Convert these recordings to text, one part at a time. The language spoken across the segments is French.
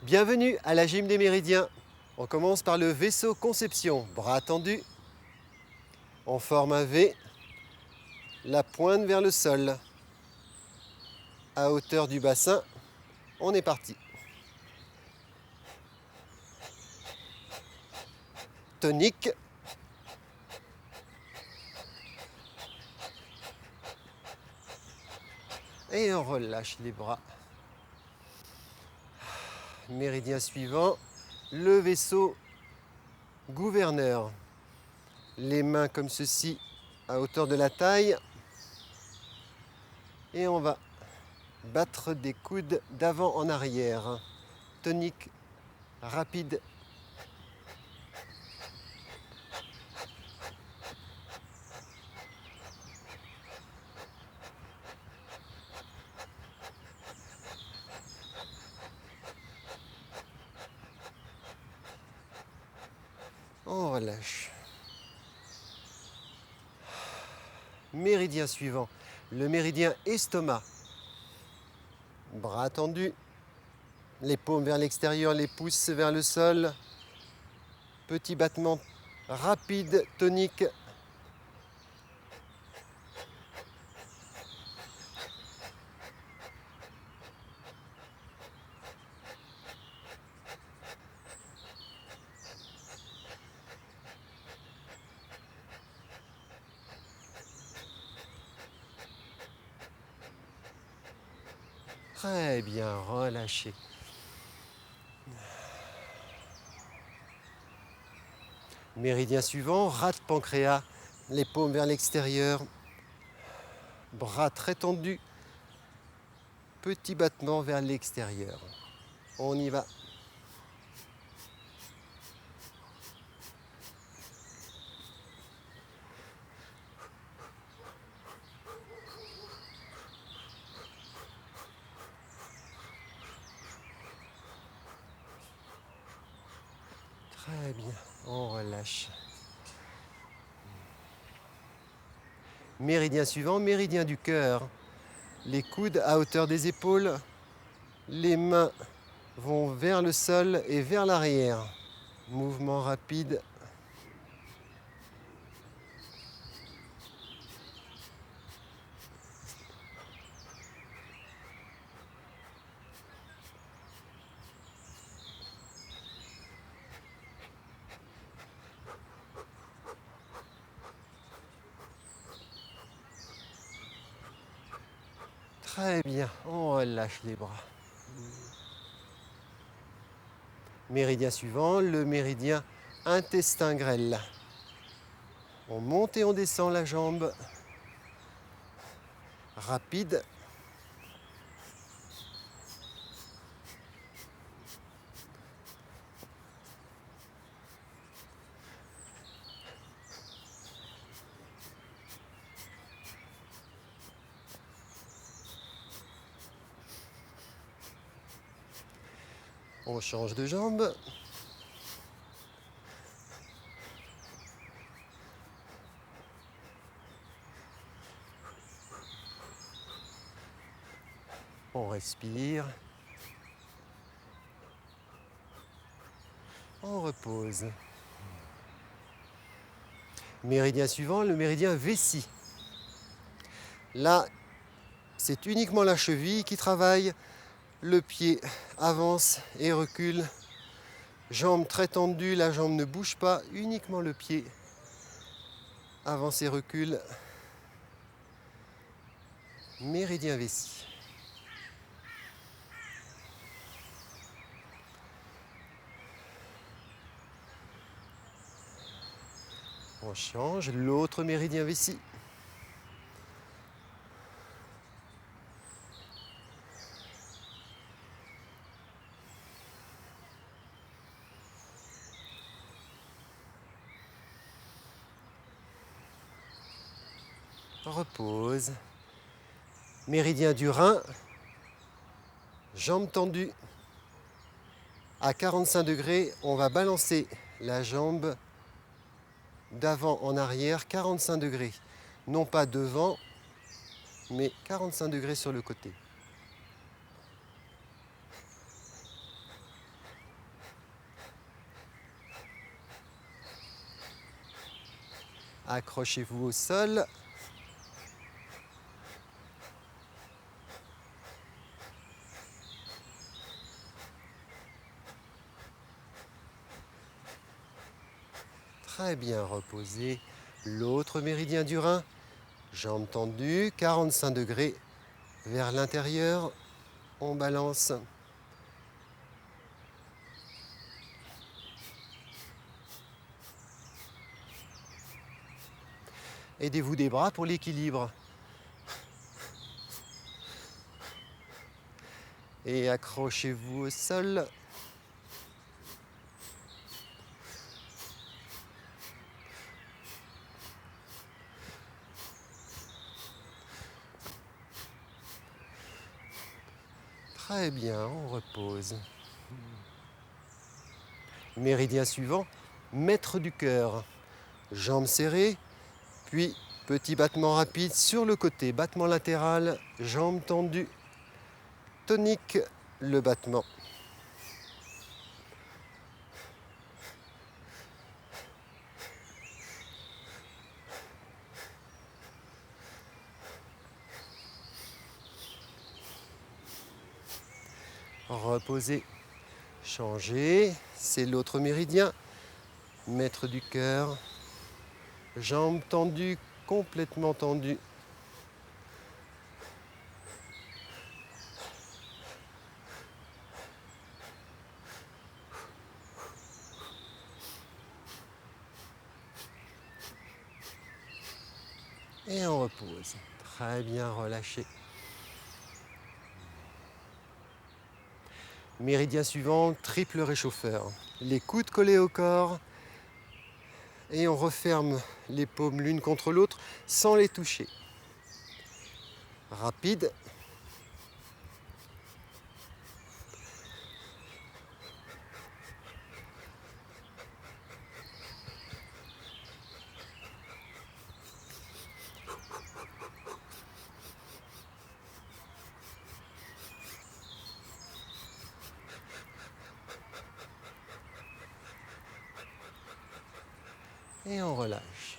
Bienvenue à la gym des méridiens. On commence par le vaisseau conception, bras tendus. On forme un V, la pointe vers le sol. À hauteur du bassin, on est parti. Tonique. Et on relâche les bras. Méridien suivant, le vaisseau gouverneur. Les mains comme ceci à hauteur de la taille. Et on va battre des coudes d'avant en arrière. Tonique, rapide. On relâche. Méridien suivant, le méridien estomac. Bras tendus, les paumes vers l'extérieur, les pouces vers le sol. Petit battement rapide, tonique. Très bien, relâchez. Méridien suivant, rate pancréas, les paumes vers l'extérieur, bras très tendus, petit battement vers l'extérieur. On y va. Très bien, on relâche. Méridien suivant, méridien du cœur. Les coudes à hauteur des épaules, les mains vont vers le sol et vers l'arrière. Mouvement rapide. Très bien, on relâche les bras. Méridien suivant, le méridien intestin grêle. On monte et on descend la jambe. Rapide. On change de jambe. On respire. On repose. Méridien suivant, le méridien vessie. Là, c'est uniquement la cheville qui travaille. Le pied avance et recule. Jambe très tendue, la jambe ne bouge pas, uniquement le pied avance et recule. Méridien vessie. On change, l'autre méridien vessie. Repose. Méridien du rein. Jambes tendues. À 45 degrés, on va balancer la jambe d'avant en arrière, 45 degrés. Non pas devant, mais 45 degrés sur le côté. Accrochez-vous au sol. Très bien, reposez. L'autre méridien du rein, jambes tendues, 45 degrés vers l'intérieur. On balance. Aidez-vous des bras pour l'équilibre. Et accrochez-vous au sol. Très bien, on repose. Méridien suivant, maître du cœur. Jambes serrées, puis petit battement rapide sur le côté, battement latéral, jambes tendues. Tonique le battement. Reposez, changez, c'est l'autre méridien. Maître du cœur, jambes tendues, complètement tendues. Et on repose. Très bien relâché. Méridien suivant, triple réchauffeur. Les coudes collés au corps. Et on referme les paumes l'une contre l'autre sans les toucher. Rapide. Et on relâche.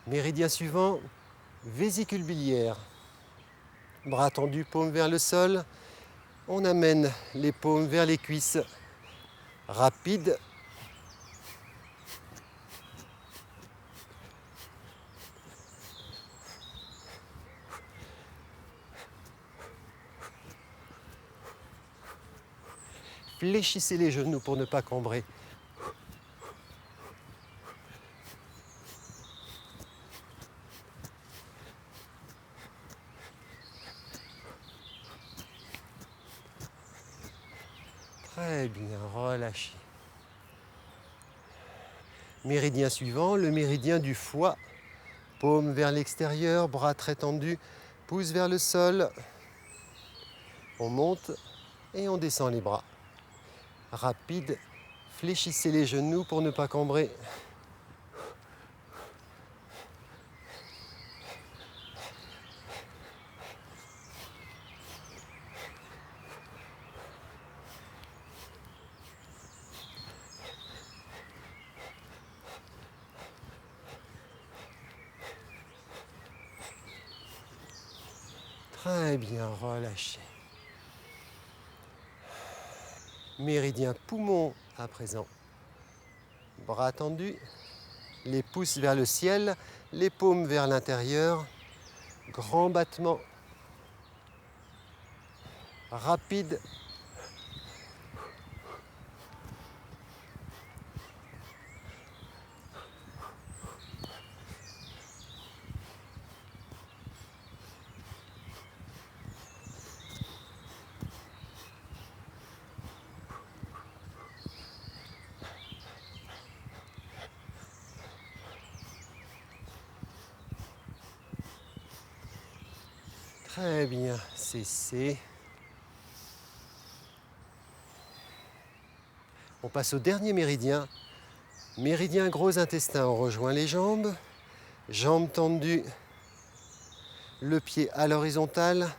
Méridien suivant, vésicule biliaire. Bras tendus, paumes vers le sol. On amène les paumes vers les cuisses. Rapide. Fléchissez les genoux pour ne pas cambrer. Très bien, relâchez. Méridien suivant, le méridien du foie. Paumes vers l'extérieur, bras très tendus, pouce vers le sol. On monte et on descend les bras. Rapide, fléchissez les genoux pour ne pas cambrer. Très bien, relâchez. Méridien poumon à présent. Bras tendus, les pouces vers le ciel, les paumes vers l'intérieur. Grand battement. Rapide. Très bien, cessez. On passe au dernier méridien. Méridien gros intestin, on rejoint les jambes. Jambes tendues, le pied à l'horizontale.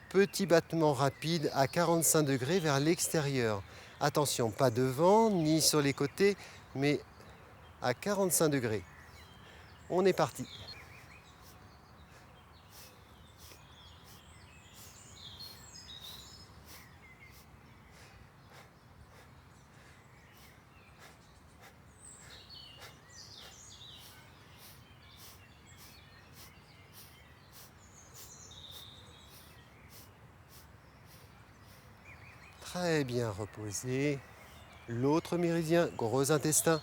Petit battement rapide à 45 degrés vers l'extérieur. Attention, pas devant ni sur les côtés, mais à 45 degrés. On est parti. Très bien reposé. L'autre méridien, gros intestin.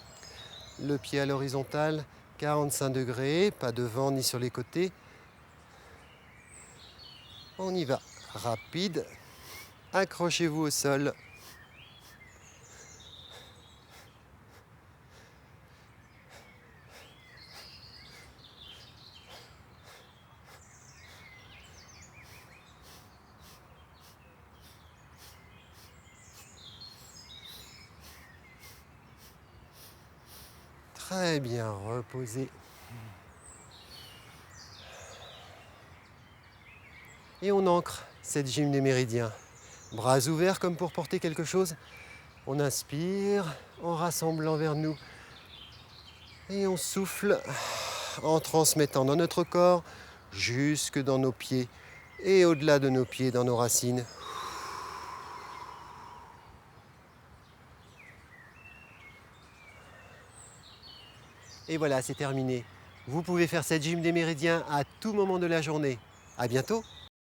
Le pied à l'horizontale, 45 degrés, pas de vent ni sur les côtés. On y va, rapide. Accrochez-vous au sol. Très bien reposé. Et on ancre cette gym des méridiens. Bras ouverts comme pour porter quelque chose. On inspire en rassemblant vers nous. Et on souffle en transmettant dans notre corps jusque dans nos pieds et au-delà de nos pieds dans nos racines. Et voilà, c'est terminé. Vous pouvez faire cette gym des méridiens à tout moment de la journée. À bientôt!